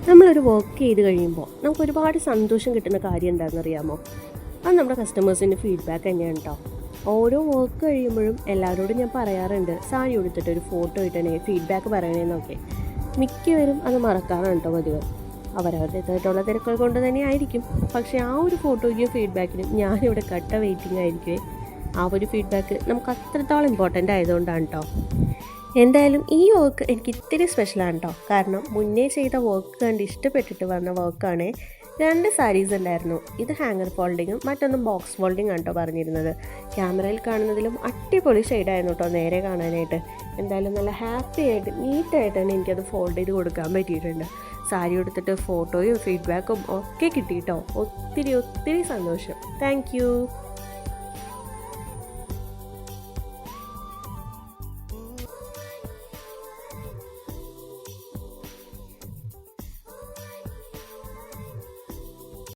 നമ്മളൊരു വർക്ക് ചെയ്ത് കഴിയുമ്പോൾ നമുക്ക് ഒരുപാട് സന്തോഷം കിട്ടുന്ന കാര്യം എന്താണെന്ന് അറിയാമോ? അത് നമ്മുടെ കസ്റ്റമേഴ്സിൻ്റെ ഫീഡ്ബാക്ക് തന്നെയാണ് കേട്ടോ. ഓരോ വർക്ക് കഴിയുമ്പോഴും എല്ലാവരോടും ഞാൻ പറയാറുണ്ട്, സാരി കൊടുത്തിട്ട് ഒരു ഫോട്ടോ ഇട്ടണേ, ഫീഡ്ബാക്ക് പറയണേന്നൊക്കെ. മിക്കവരും അത് മറക്കാറാണ് കേട്ടോ പതിവ്. അവരവരുടേതായിട്ടുള്ള തിരക്കുകൾ കൊണ്ട് തന്നെ ആയിരിക്കും. പക്ഷേ ആ ഒരു ഫോട്ടോയ്ക്കും ഫീഡ്ബാക്കിനും ഞാനിവിടെ കട്ട വെയിറ്റിംഗ് ആയിരിക്കുമേ. ആ ഒരു ഫീഡ്ബാക്ക് നമുക്ക് അത്രത്തോളം ഇമ്പോർട്ടൻ്റ് ആയതുകൊണ്ടാണ് കേട്ടോ. എന്തായാലും ഈ വർക്ക് എനിക്ക് ഇത്തിരി സ്പെഷ്യലാണ് കേട്ടോ. കാരണം മുന്നേ ചെയ്ത വർക്ക് കണ്ട് ഇഷ്ടപ്പെട്ടിട്ട് വന്ന വർക്കാണ്. 2 സാരീസ് ഉണ്ടായിരുന്നു. ഇത് ഹാങ്ങർ ഫോൾഡിങ്ങും മറ്റൊന്നും ബോക്സ് ഫോൾഡിങ് ആണ് കേട്ടോ പറഞ്ഞിരുന്നത്. ക്യാമറയിൽ കാണുന്നതിലും അടിപൊളി ഷെയ്ഡായിരുന്നു കേട്ടോ നേരെ കാണാനായിട്ട്. എന്തായാലും നല്ല ഹാപ്പി ആയിട്ട് നീറ്റായിട്ട് തന്നെ എനിക്കത് ഫോൾഡ് ചെയ്ത് കൊടുക്കാൻ പറ്റിയിട്ടുണ്ട്. സാരി എടുത്തിട്ട് ഫോട്ടോയും ഫീഡ്ബാക്കും ഒക്കെ കിട്ടിയിട്ടോ. ഒത്തിരി ഒത്തിരി സന്തോഷം. താങ്ക്